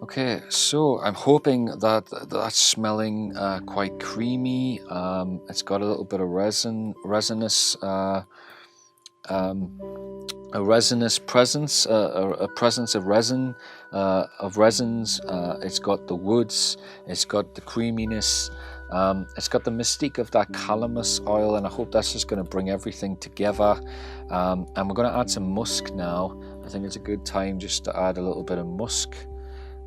Okay, so I'm hoping that that's smelling quite creamy. It's got a little bit of resinous presence, a presence of resin, of resins. It's got the woods, it's got the creaminess, it's got the mystique of that calamus oil, and I hope that's just going to bring everything together. And we're going to add some musk now. I think it's a good time just to add a little bit of musk,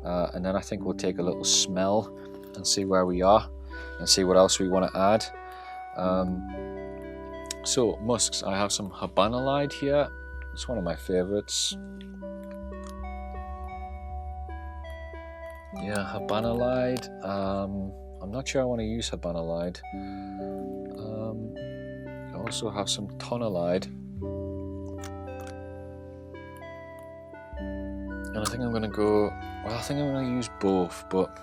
and then I think we'll take a little smell and see where we are and see what else we want to add. So musks, I have some habanalide here. It's one of my favorites. Yeah, habanalide. I'm not sure I want to use habanalide. I also have some tonalide. And I think I'm going to go, well, I think I'm going to use both, but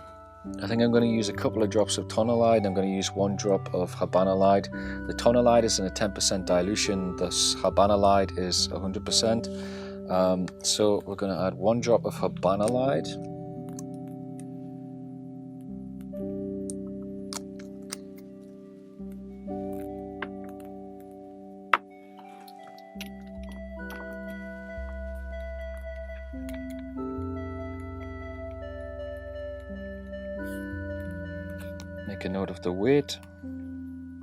I think I'm going to use a couple of drops of tonalide. I'm going to use 1 drop of habanalide. The tonalide is in a 10% dilution, thus habanalide is 100%. So we're going to add 1 drop of habanalide. Make a note of the weight, and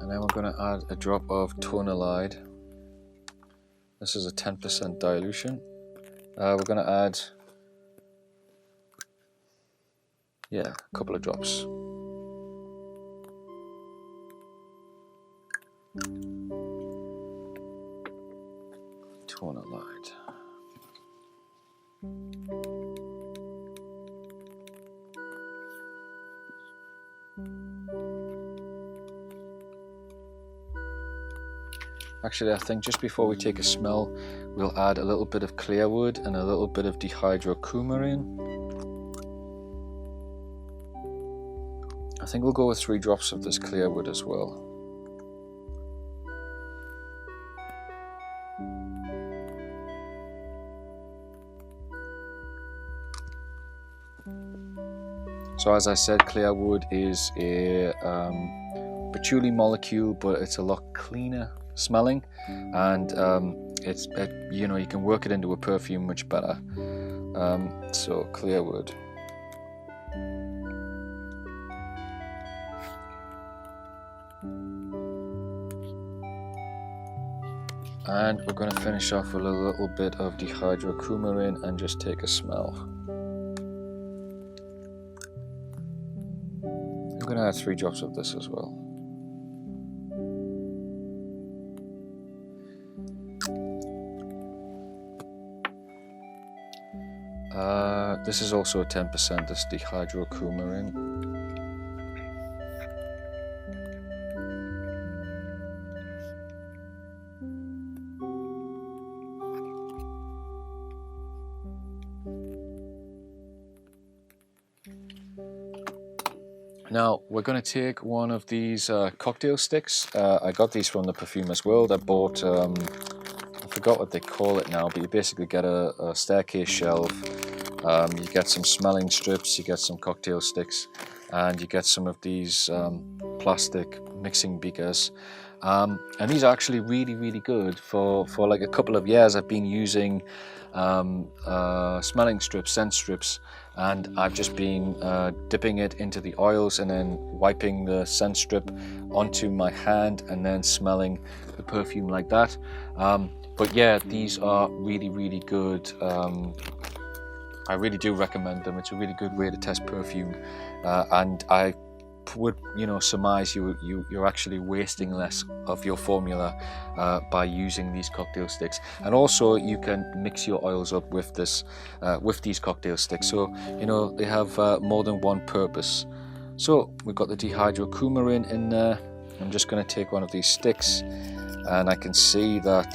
then we're going to add a drop of tonalide. This is a 10% dilution. We're going to add, a couple of drops. Tonalide. Actually, I think just before we take a smell, we'll add a little bit of clearwood and a little bit of dihydrocoumarine. I think we'll go with 3 drops of this clearwood as well. So as I said, clearwood is a patchouli molecule, but it's a lot cleaner smelling, and you can work it into a perfume much better. So clearwood. And we're going to finish off with a little bit of dihydrocoumarine and just take a smell. I'm going to add 3 drops of this as well. This is also a 10%, this dihydrocoumarine. Now we're going to take one of these cocktail sticks. I got these from the Perfumer's World. I bought, I forgot what they call it now, but you basically get a staircase shelf. You get some smelling strips, you get some cocktail sticks, and you get some of these plastic mixing beakers. And these are actually really, really good. For like a couple of years I've been using smelling strips, scent strips, and I've just been dipping it into the oils and then wiping the scent strip onto my hand and then smelling the perfume like that. But yeah, these are really, really good. I really do recommend them. It's a really good way to test perfume, and I would surmise you're actually wasting less of your formula by using these cocktail sticks. And also you can mix your oils up with this with these cocktail sticks, so they have more than one purpose. So we've got the dihydrocoumarine in there. I'm just going to take one of these sticks, and I can see that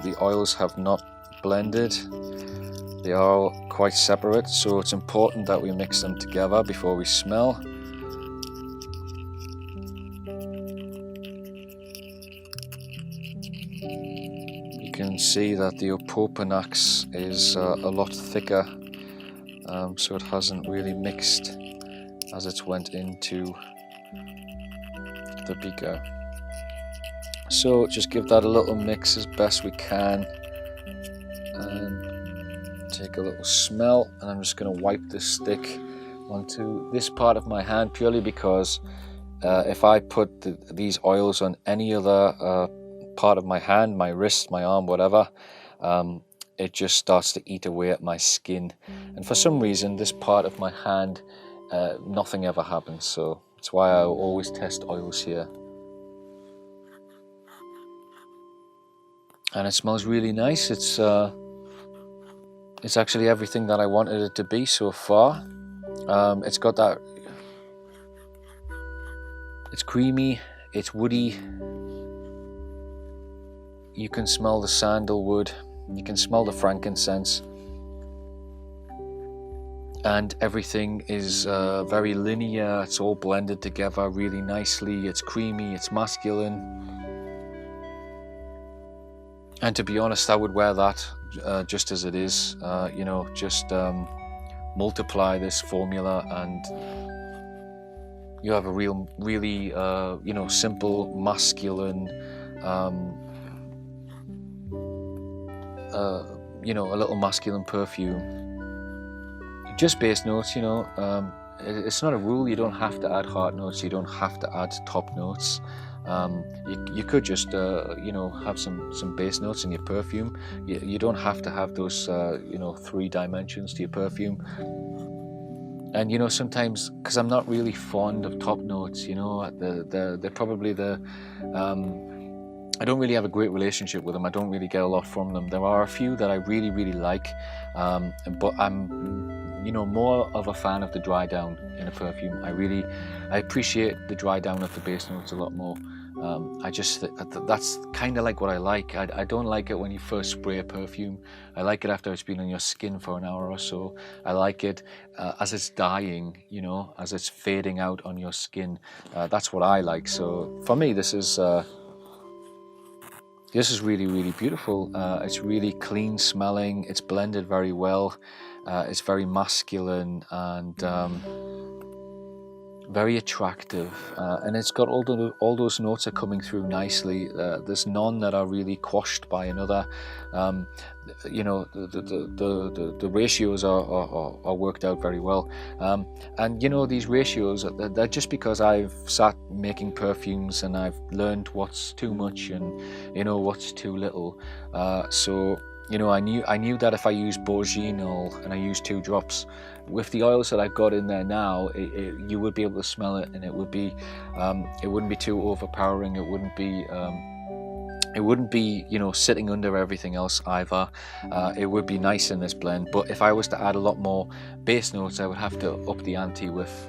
the oils have not blended. They are quite separate, so it's important that we mix them together before we smell. can see that the opopanax is a lot thicker, so it hasn't really mixed as it's went into the beaker. So just give that a little mix as best we can and take a little smell. And I'm just going to wipe this stick onto this part of my hand, purely because if I put these oils on any other part of my hand, my wrist, my arm, whatever, it just starts to eat away at my skin. And for some reason, this part of my hand, nothing ever happens. So that's why I always test oils here. And it smells really nice. It's actually everything that I wanted it to be so far. It's got that, it's creamy, it's woody. You can smell the sandalwood, you can smell the frankincense, and everything is very linear. It's all blended together really nicely. It's creamy, it's masculine. And to be honest, I would wear that just as it is. You know, just multiply this formula and you have a really, you know, simple, masculine, you know, a little masculine perfume. Just base notes, you know. It's not a rule. You don't have to add heart notes. You don't have to add top notes. You could just, you know, have some base notes in your perfume. You don't have to have those, you know, 3 dimensions to your perfume. And, you know, sometimes, because I'm not really fond of top notes, you know, they're probably I don't really have a great relationship with them. I don't really get a lot from them. There are a few that I really like, but I'm, you know, more of a fan of the dry down in a perfume. I appreciate the dry down of the base notes a lot more. I just that's kind of like what I like. I don't like it when you first spray a perfume. I like it after it's been on your skin for an hour or so. I like it as it's dying, you know, as it's fading out on your skin. That's what I like. So for me, this is really beautiful. It's really clean smelling. It's blended very well. It's very masculine and very attractive, and it's got all those notes are coming through nicely. There's none that are really quashed by another. You know, the ratios are worked out very well, and you know, these ratios, they're just because I've sat making perfumes and I've learned what's too much and, you know, what's too little. So, you know, I knew that if I use bourgeonal and I use 2 drops, with the oils that I've got in there now, you would be able to smell it, and it wouldn't be too overpowering. It wouldn't be, you know, sitting under everything else either. It would be nice in this blend. But if I was to add a lot more base notes, I would have to up the ante with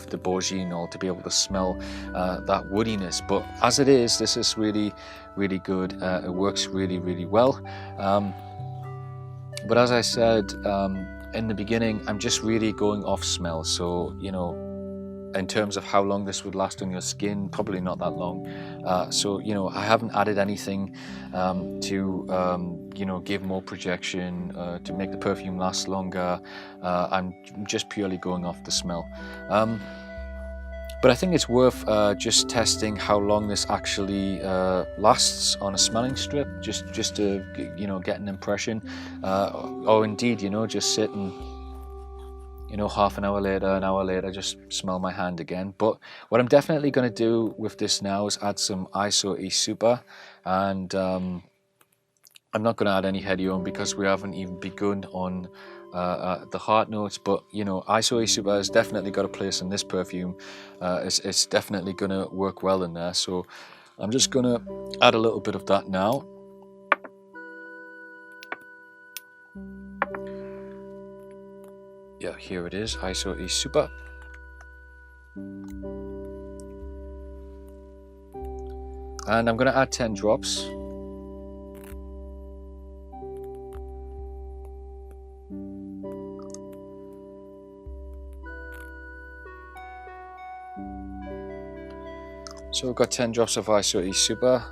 the bourgeonal to be able to smell that woodiness. But as it is, this is really good. It works really well. But as I said in the beginning, I'm just really going off smell. So, you know, in terms of how long this would last on your skin, probably not that long. So, you know, I haven't added anything to, you know, give more projection, to make the perfume last longer. I'm just purely going off the smell. But I think it's worth just testing how long this actually lasts on a smelling strip, just to, you know, get an impression, or indeed, you know, just sit and, you know, half an hour later, an hour later, just smell my hand again. But what I'm definitely going to do with this now is add some ISO E Super, and I'm not going to add any Hedione because we haven't even begun on the heart notes. But, you know, ISO E Super has definitely got a place in this perfume. It's definitely going to work well in there. So I'm just going to add a little bit of that now. Yeah, here it is, ISO E Super. And I'm going to add 10 drops. So we've got 10 drops of ISO E Super.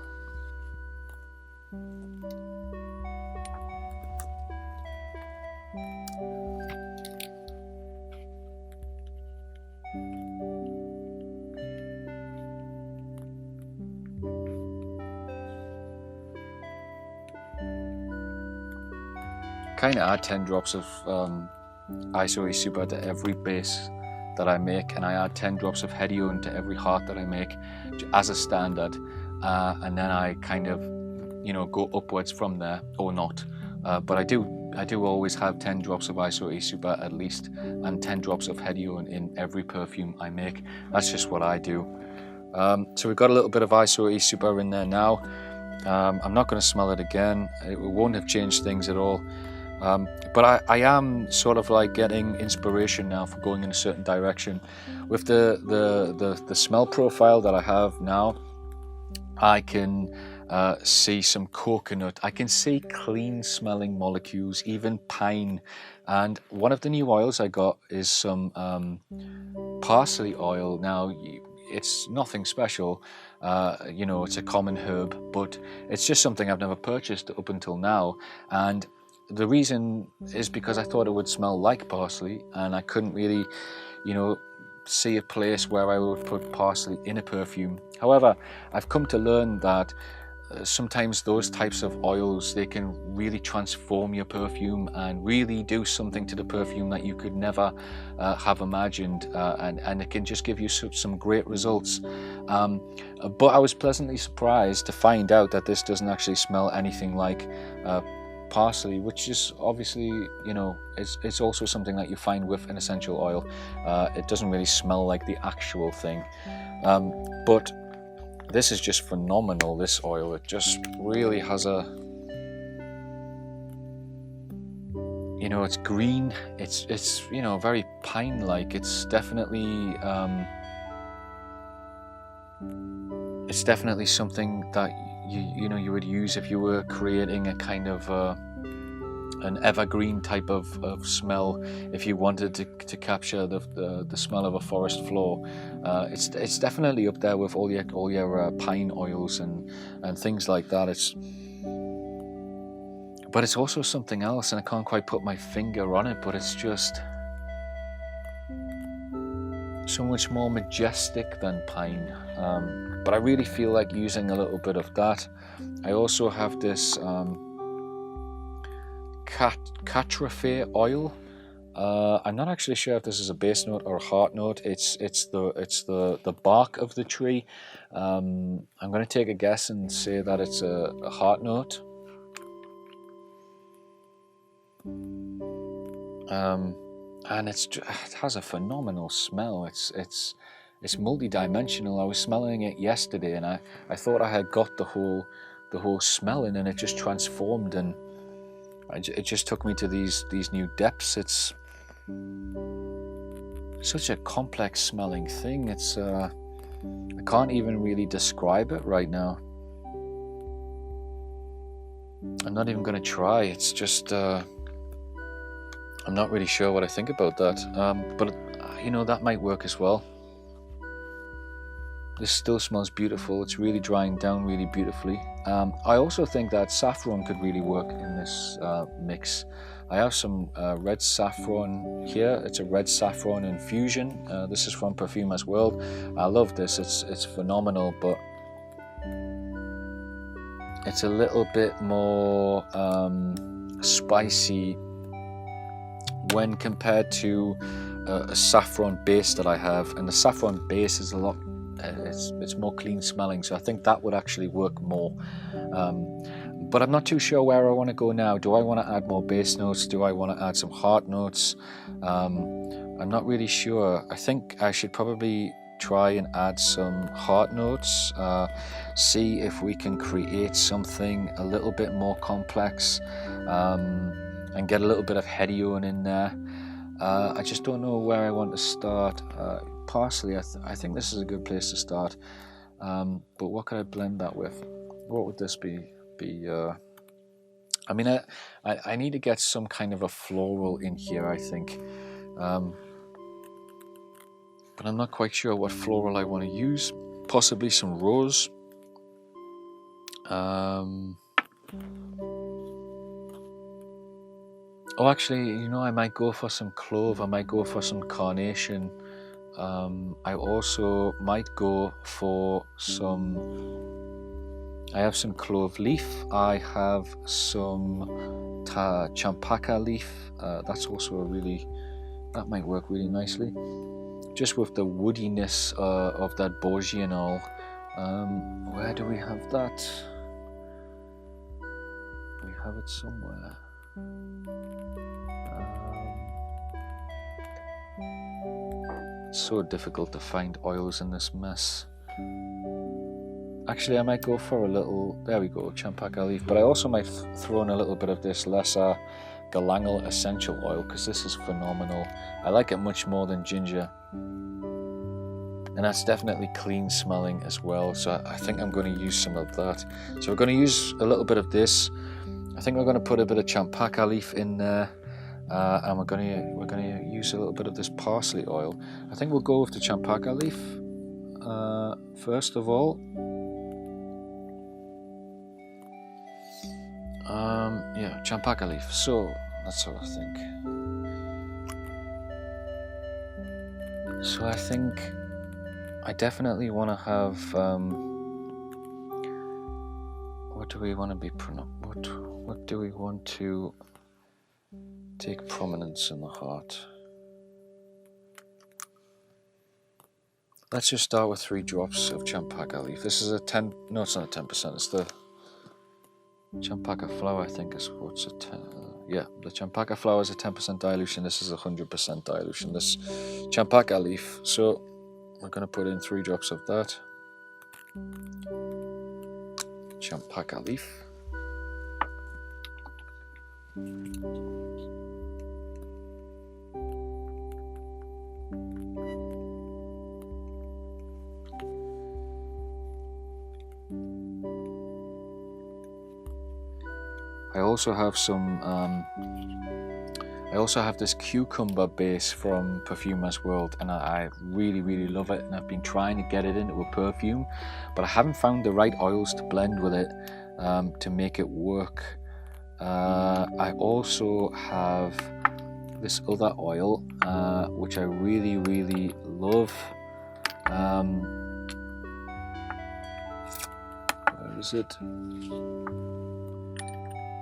kind of add 10 drops of Isoe Super to every base that I make, and I add 10 drops of Hedione to every heart that I make as a standard, and then I kind of, you know, go upwards from there, or not. But I do always have 10 drops of Isoe Super at least, and 10 drops of Hedione in every perfume I make. That's just what I do. So we've got a little bit of Isoe Super in there now. I'm not going to smell it again. It won't have changed things at all. But I am sort of like getting inspiration now for going in a certain direction. With the smell profile that I have now, I can see some coconut. I can see clean smelling molecules, even pine. And one of the new oils I got is some parsley oil. Now, it's nothing special, you know, it's a common herb, but it's just something I've never purchased up until now. And the reason is because I thought it would smell like parsley, and I couldn't really, you know, see a place where I would put parsley in a perfume. However, I've come to learn that sometimes those types of oils, they can really transform your perfume and really do something to the perfume that you could never have imagined, and it can just give you some great results. But I was pleasantly surprised to find out that this doesn't actually smell anything like parsley, which is obviously, you know, it's also something that you find with an essential oil. It doesn't really smell like the actual thing, but this is just phenomenal, this oil. It just really has a, you know, it's green, it's you know, very pine-like. It's definitely something that you know, you would use if you were creating a kind of an evergreen type of smell. If you wanted to capture the smell of a forest floor, it's definitely up there with all your pine oils and things like that. But it's also something else, and I can't quite put my finger on it, but it's just so much more majestic than pine. But I really feel like using a little bit of that. I also have this Catrafe oil. I'm not actually sure if this is a base note or a heart note. It's the bark of the tree. I'm going to take a guess and say that it's a heart note. And it has a phenomenal smell. It's multi-dimensional. I was smelling it yesterday, and I thought I had got the whole smell in, and it just transformed, and it just took me to these new depths. It's such a complex smelling thing. It's I can't even really describe it right now. I'm not even going to try. It's just I'm not really sure what I think about that, but you know, that might work as well. This still smells beautiful. It's really drying down really beautifully. I also think that saffron could really work in this mix. I have some red saffron here. It's a red saffron infusion. This is from Perfume as well. I love this. It's phenomenal, but it's a little bit more spicy when compared to a saffron base that I have, and the saffron base is a lot, it's more clean smelling, so I think that would actually work more. But I'm not too sure where I want to go now. Do I want to add more base notes? Do I want to add some heart notes? I'm not really sure. I think I should probably try and add some heart notes, see if we can create something a little bit more complex, and get a little bit of Hedione in there. I just don't know where I want to start. Parsley, I think this is a good place to start. But what could I blend that with? What would this be? I mean, I need to get some kind of a floral in here, I think. But I'm not quite sure what floral I want to use. Possibly some rose. Oh, actually, you know, I might go for some clove. I might go for some carnation. I also might go for some... I have some clove leaf. I have some champaka leaf. That's also that might work really nicely, just with the woodiness of that bourgeonal. Where do we have that? We have it somewhere. It's so difficult to find oils in this mess. Actually, I might go for a little, there we go, champaka leaf, but I also might throw in a little bit of this lesser galangal essential oil, because this is phenomenal. I like it much more than ginger. And that's definitely clean smelling as well, so I think I'm going to use some of that. So we're going to use a little bit of this. I think we're going to put a bit of champaka leaf in there, and we're going to use a little bit of this parsley oil. I think we'll go with the champaka leaf first of all. Yeah, champaka leaf. So that's what I think. So I think I definitely want to have. What do we want to be? What do we want to take prominence in the heart? Let's just start with 3 drops of champaka leaf. This is a 10. No, it's not a 10%. It's the champaka flower, I think, is what's a 10. Yeah, the champaka flower is a 10% dilution. This is a 100% dilution. This champaka leaf. So we're going to put in 3 drops of that champaka leaf. I also have this cucumber base from Perfume World, and I really love it, and I've been trying to get it into a perfume, but I haven't found the right oils to blend with it to make it work. I also have this other oil which I really love. Where is it?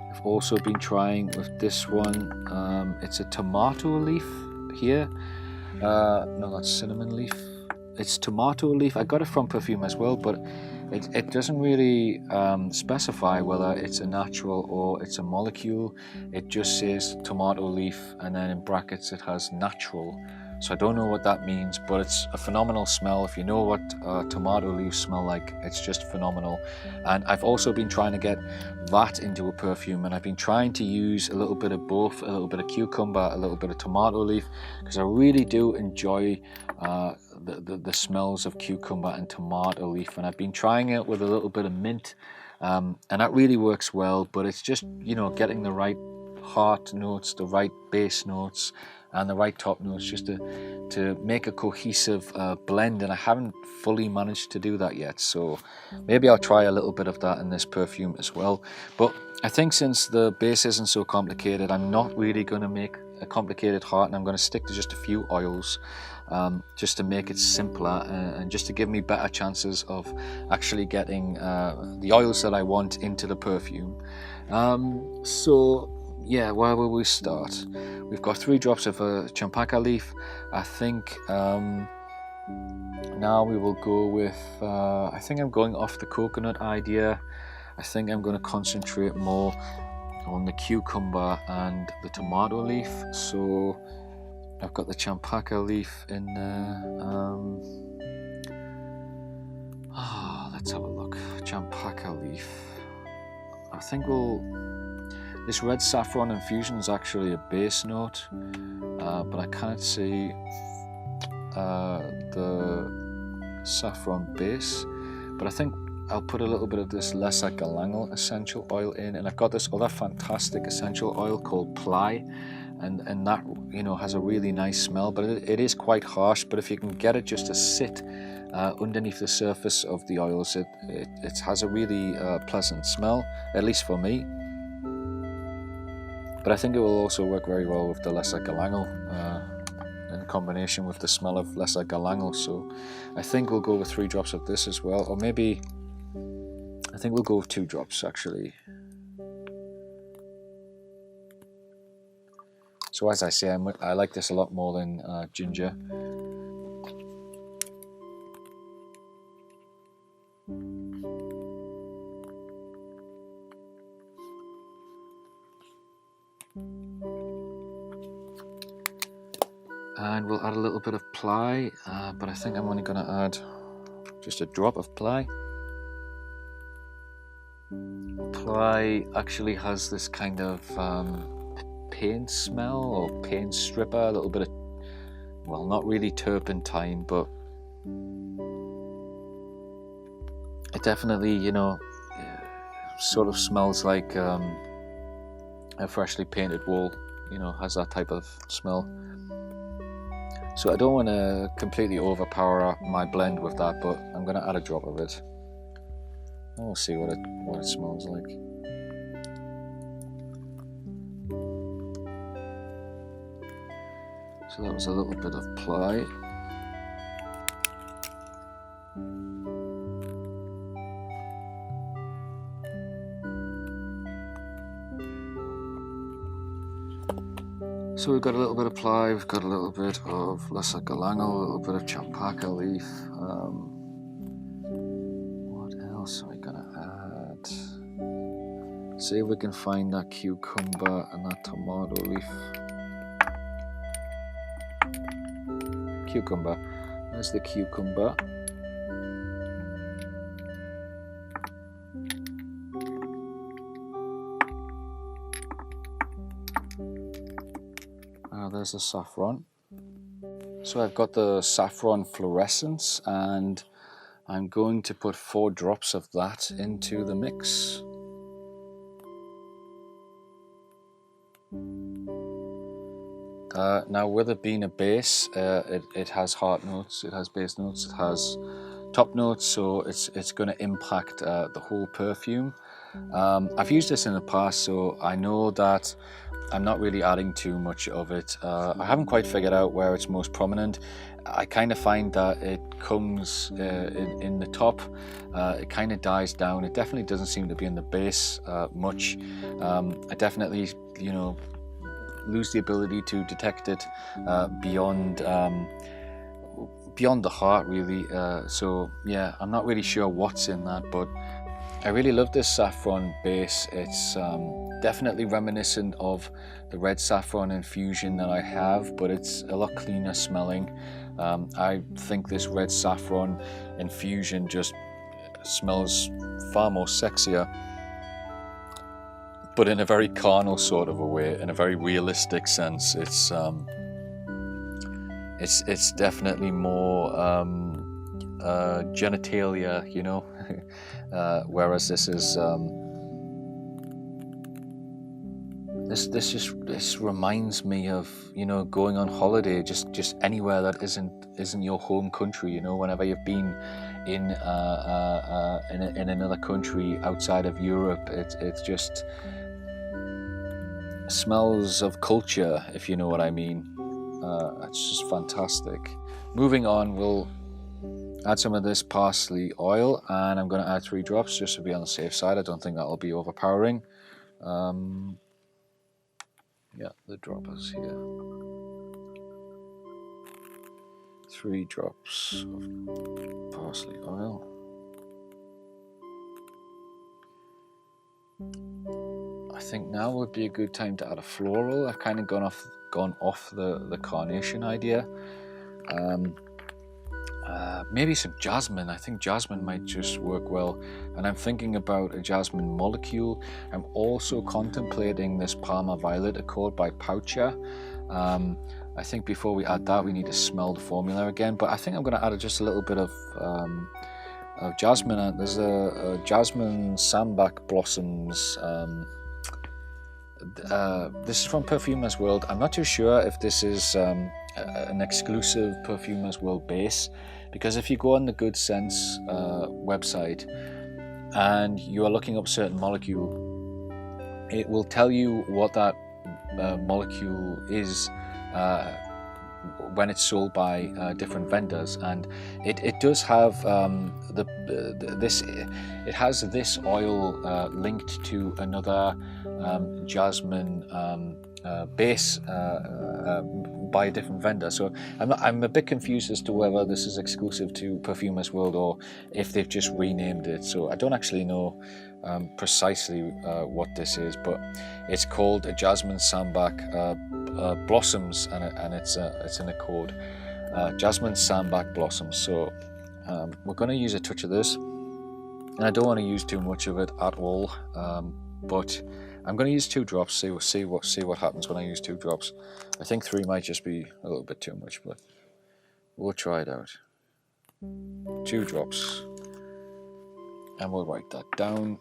I've also been trying with this one. It's a tomato leaf here. No, that's cinnamon leaf. It's tomato leaf. I got it from Perfume as well, but it doesn't really specify whether it's a natural or it's a molecule. It just says tomato leaf, and then in brackets it has natural. So I don't know what that means, but it's a phenomenal smell. If you know what tomato leaves smell like, it's just phenomenal. And I've also been trying to get that into a perfume, and I've been trying to use a little bit of both, a little bit of cucumber, a little bit of tomato leaf, because I really do enjoy the smells of cucumber and tomato leaf. And I've been trying it with a little bit of mint, and that really works well, but it's just, you know, getting the right heart notes, the right base notes, and the right top notes, just to make a cohesive blend, and I haven't fully managed to do that yet, so maybe I'll try a little bit of that in this perfume as well. But I think since the base isn't so complicated, I'm not really going to make a complicated heart, and I'm going to stick to just a few oils just to make it simpler and just to give me better chances of actually getting the oils that I want into the perfume. So yeah, where will we start? We've got 3 drops of champaka leaf. I think now we will go with, I think I'm going off the coconut idea. I think I'm going to concentrate more on the cucumber and the tomato leaf. So I've got the champaka leaf in there. Let's have a look. Champaka leaf. I think this red saffron infusion is actually a base note, but I can't see the saffron base. But I think I'll put a little bit of this lesser galangal essential oil in, and I've got this other fantastic essential oil called Ply, and that, you know, has a really nice smell, but it is quite harsh. But if you can get it just to sit underneath the surface of the oils, it has a really pleasant smell, at least for me. But I think it will also work very well with the lesser galangal in combination with the smell of lesser galangal. So I think we'll go with 3 drops of this as well, or maybe I think we'll go with 2 drops actually. So as I say, I like this a lot more than ginger. And we'll add a little bit of ply, but I think I'm only going to add just a drop of ply. Ply actually has this kind of paint smell, or paint stripper, a little bit of, well, not really turpentine, but it definitely, you know, sort of smells like a freshly painted wall, you know, has that type of smell. So I don't want to completely overpower my blend with that, but I'm going to add a drop of it. And we'll see what it smells like. So that was a little bit of ply. So we've got a little bit of ply, we've got a little bit of lesser galangal, a little bit of champaca leaf. What else are we gonna add? See if we can find that cucumber and that tomato leaf. Cucumber. There's the cucumber. There's the saffron. So I've got the saffron fluorescence, and I'm going to put 4 drops of that into the mix. Now, with it being a base, it has heart notes, it has base notes, it has top notes, so it's going to impact the whole perfume. I've used this in the past, so I know that I'm not really adding too much of it. I haven't quite figured out where it's most prominent. I kind of find that it comes in the top, it kind of dies down. It definitely doesn't seem to be in the base much. I definitely, you know, lose the ability to detect it beyond the heart, really. So yeah, I'm not really sure what's in that, but I really love this saffron base. It's definitely reminiscent of the red saffron infusion that I have, but it's a lot cleaner smelling. I think this red saffron infusion just smells far more sexier, but in a very carnal sort of a way, in a very realistic sense. It's definitely more genitalia, you know, whereas this is this reminds me of, you know, going on holiday, just anywhere that isn't your home country. You know, whenever you've been in another country outside of Europe, it's just smells of culture, if you know what I mean. It's just fantastic. Moving on, we'll add some of this parsley oil, and I'm going to add 3 drops just to be on the safe side. I don't think that'll be overpowering. Yeah, the droppers here. 3 drops of parsley oil. I think now would be a good time to add a floral. I've kind of gone off the carnation idea. Maybe some jasmine. I think jasmine might just work well, and I'm thinking about a jasmine molecule. I'm also contemplating this Parma Violet Accord by Poucher. I think before we add that, we need to smell the formula again, but I think I'm going to add just a little bit of jasmine. There's a jasmine sambac blossoms. This is from Perfume's World. I'm not too sure if this is an exclusive Perfume's World base, because if you go on the Good Sense website and you are looking up a certain molecule, it will tell you what that molecule is when it's sold by different vendors, and it does have it has this oil linked to another jasmine base by a different vendor. So I'm a bit confused as to whether this is exclusive to Perfumer's World or if they've just renamed it. So I don't actually know precisely what this is, but it's called a Jasmine Sambac Blossoms, and it's in a code Jasmine Sambac Blossoms. So we're going to use a touch of this, and I don't want to use too much of it at all, but I'm going to use 2 drops. See what happens when I use 2 drops. I think 3 might just be a little bit too much, but we'll try it out. 2 drops, and we'll write that down.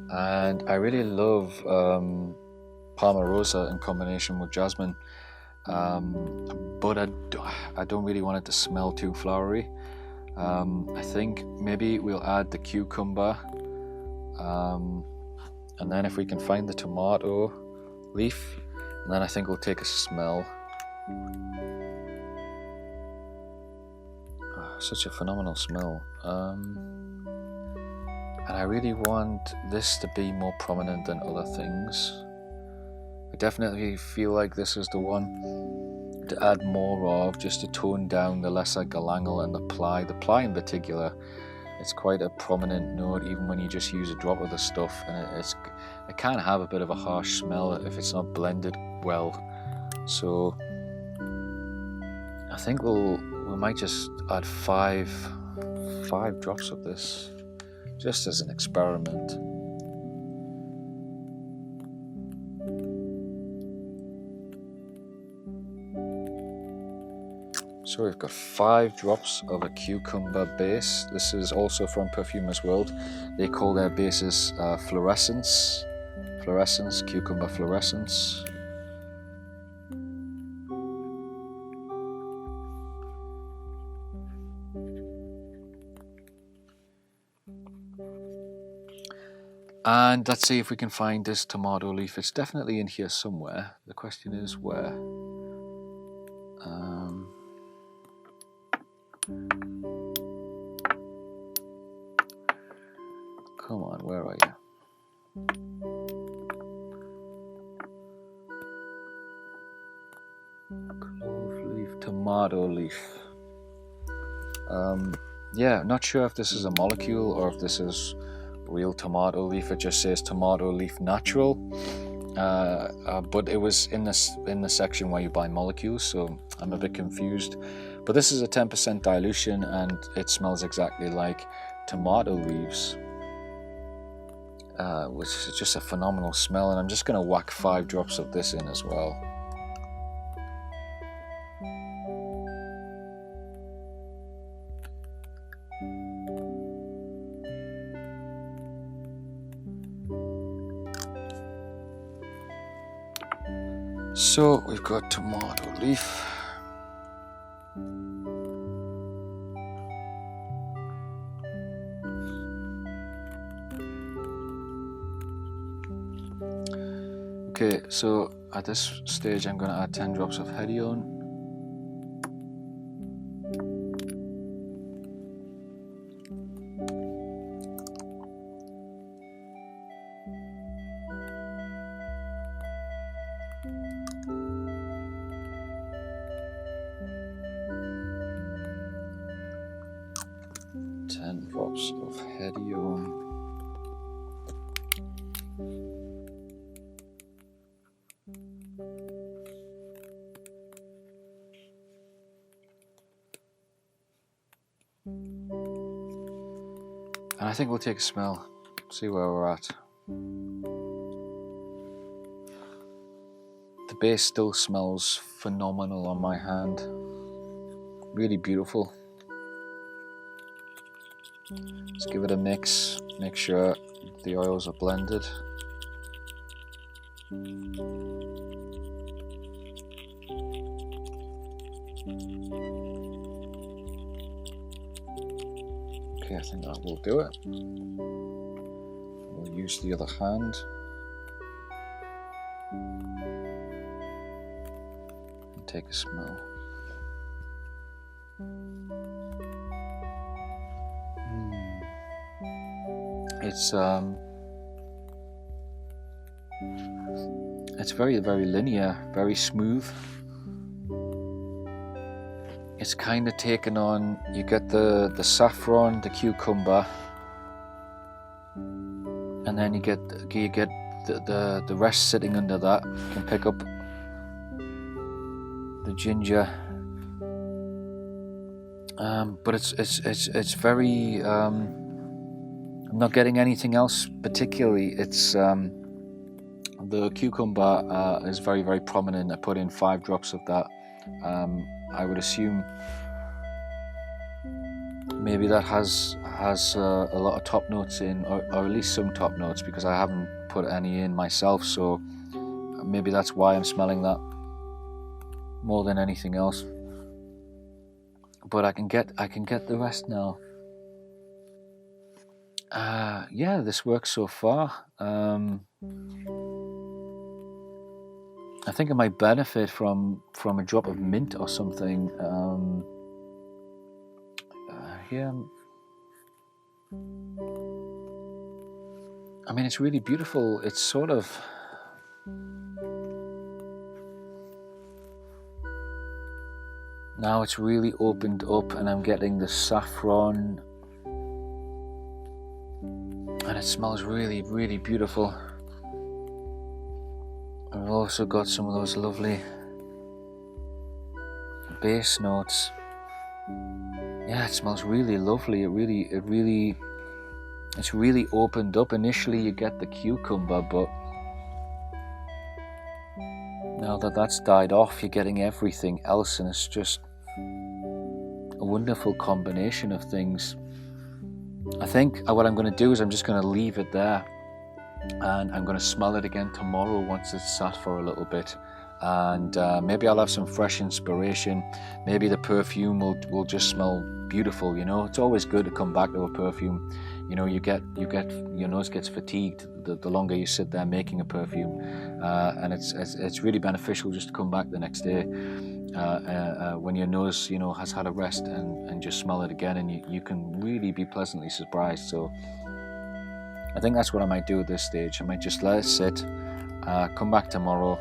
And I really love Palma Rosa in combination with Jasmine, but I don't really want it to smell too flowery. I think maybe we'll add the cucumber, and then if we can find the tomato leaf, and then I think we'll take a smell. Oh, such a phenomenal smell. And I really want this to be more prominent than other things. I definitely feel like this is the one to add more of, just to tone down the lesser galangal and the ply. The ply in particular, it's quite a prominent note even when you just use a drop of the stuff, and it can have a bit of a harsh smell if it's not blended well. So I think we might just add 5 drops of this, just as an experiment. So we've got 5 drops of a cucumber base. This is also from Perfumer's World. They call their bases fluorescence, cucumber fluorescence. And let's see if we can find this tomato leaf. It's definitely in here somewhere. The question is where. Come on, where are you? Clove leaf, tomato leaf. Yeah, not sure if this is a molecule or if this is real tomato leaf. It just says tomato leaf natural, but it was in the section where you buy molecules, so I'm a bit confused. But this is a 10% dilution, and it smells exactly like tomato leaves, which is just a phenomenal smell. And I'm just going to whack 5 drops of this in as well. So we've got tomato leaf. Okay, so at this stage I'm going to add 10 drops of hedione. Of hedione. And I think we'll take a smell, see where we're at. The base still smells phenomenal on my hand. Really beautiful. Let's give it a mix, make sure the oils are blended. Okay, I think that will do it. We'll use the other hand. And take a smell. It's very, very linear, very smooth. It's kind of taken on, you get the saffron, the cucumber, and then you get the rest sitting under that. You can pick up the ginger, but it's very. I'm not getting anything else particularly. It's the cucumber is very, very prominent. I put in 5 drops of that. I would assume maybe that has a lot of top notes in, or at least some top notes, because I haven't put any in myself. So maybe that's why I'm smelling that more than anything else. But I can get the rest now. Yeah, this works so far. I think I might benefit from a drop of mint or something. Here, I mean, it's really beautiful. It's sort of, now it's really opened up, and I'm getting the saffron, and it smells really, really beautiful. I've also got some of those lovely base notes. Yeah, it smells really lovely. It's really opened up. Initially you get the cucumber, but now that that's died off, you're getting everything else, and it's just a wonderful combination of things. I think what I'm going to do is I'm just going to leave it there, and I'm going to smell it again tomorrow once it's sat for a little bit, and maybe I'll have some fresh inspiration. Maybe the perfume will just smell beautiful. You know, it's always good to come back to a perfume. You know, you get your nose gets fatigued the longer you sit there making a perfume, and it's really beneficial just to come back the next day when your nose, you know, has had a rest, and just smell it again, and you can really be pleasantly surprised. So I think that's what I might do at this stage. I might just let it sit, come back tomorrow,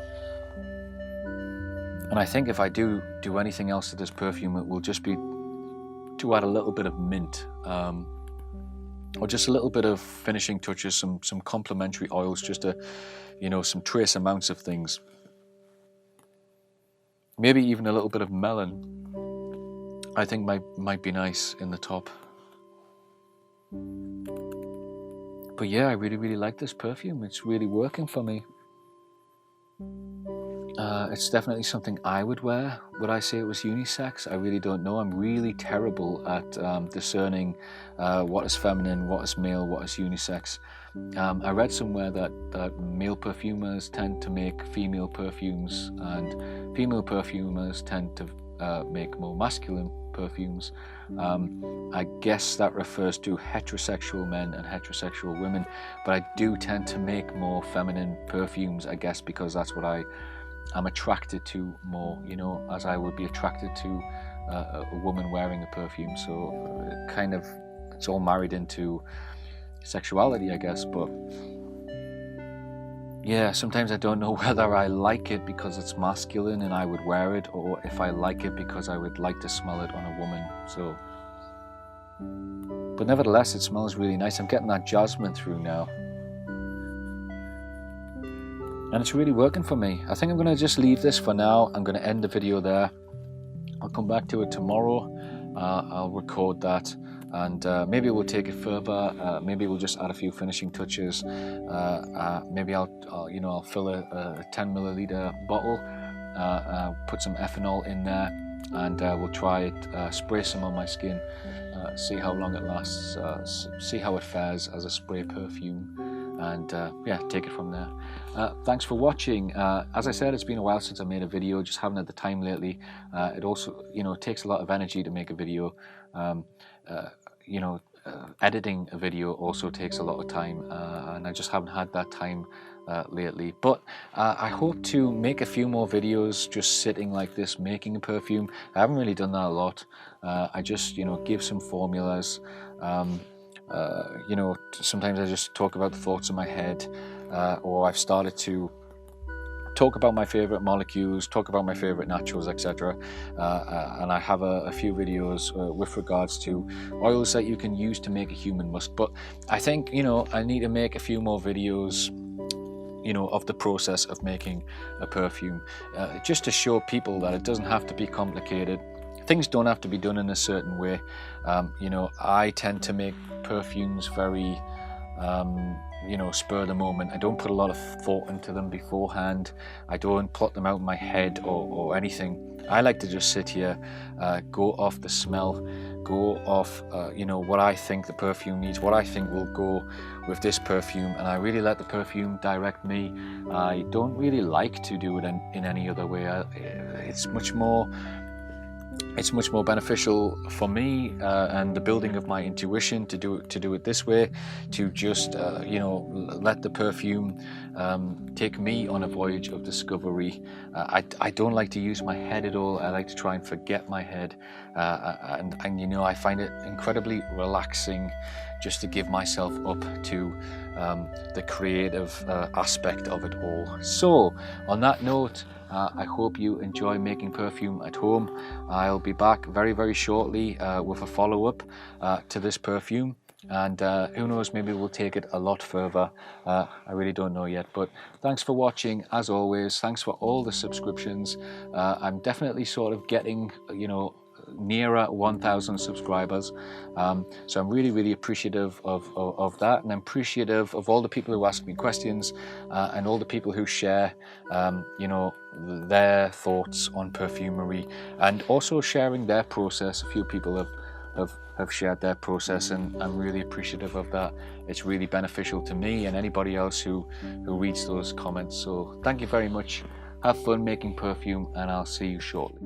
and I think if I do anything else to this perfume, it will just be to add a little bit of mint, or just a little bit of finishing touches, some complementary oils, just to, you know, some trace amounts of things. Maybe even a little bit of melon, I think might be nice in the top. But yeah, I really, really like this perfume. It's really working for me. It's definitely something I would wear. Would I say it was unisex? I really don't know. I'm really terrible at discerning what is feminine, what is male, what is unisex. I read somewhere that male perfumers tend to make female perfumes, and female perfumers tend to make more masculine perfumes. I guess that refers to heterosexual men and heterosexual women, but I do tend to make more feminine perfumes, I guess, because that's what I'm attracted to more, you know, as I would be attracted to a woman wearing a perfume. So kind of, it's all married into sexuality, I guess. But yeah, sometimes I don't know whether I like it because it's masculine and I would wear it, or if I like it because I would like to smell it on a woman. So, but nevertheless, it smells really nice. I'm getting that jasmine through now, and it's really working for me. I think I'm going to just leave this for now. I'm going to end the video there. I'll come back to it tomorrow. I'll record that, and maybe we'll take it further. Maybe we'll just add a few finishing touches. Maybe I'll fill a 10 milliliter bottle, put some ethanol in there, and we'll try it, spray some on my skin, see how long it lasts, see how it fares as a spray perfume, and yeah, take it from there. Thanks for watching. As I said, it's been a while since I made a video, just haven't had the time lately. It also, you know, it takes a lot of energy to make a video. You know, editing a video also takes a lot of time, and I just haven't had that time lately. But I hope to make a few more videos just sitting like this making a perfume. I haven't really done that a lot. I just, you know, give some formulas. You know, sometimes I just talk about the thoughts in my head, or I've started to talk about my favorite molecules, talk about my favorite naturals, etc. And I have a few videos with regards to oils that you can use to make a human musk. But I think, you know, I need to make a few more videos, you know, of the process of making a perfume, just to show people that it doesn't have to be complicated. Things don't have to be done in a certain way. You know, I tend to make perfumes very you know, spur of the moment. I don't put a lot of thought into them beforehand. I don't plot them out in my head or anything. I like to just sit here, go off the smell, go off you know, what I think the perfume needs, what I think will go with this perfume, and I really let the perfume direct me. I don't really like to do it in any other way. It's much more beneficial for me and the building of my intuition to do it this way, to just you know, let the perfume take me on a voyage of discovery. I don't like to use my head at all. I like to try and forget my head, and you know, I find it incredibly relaxing just to give myself up to the creative aspect of it all. So on that note, I hope you enjoy making perfume at home. I'll be back very shortly with a follow-up to this perfume, and who knows, maybe we'll take it a lot further. I really don't know yet, but thanks for watching. As always, thanks for all the subscriptions. I'm definitely sort of getting, you know, nearer 1,000 subscribers, so I'm really appreciative of that, and I'm appreciative of all the people who ask me questions and all the people who share you know, their thoughts on perfumery, and also sharing their process. A few people have shared their process, and I'm really appreciative of that. It's really beneficial to me and anybody else who reads those comments. So thank you very much. Have fun making perfume, and I'll see you shortly.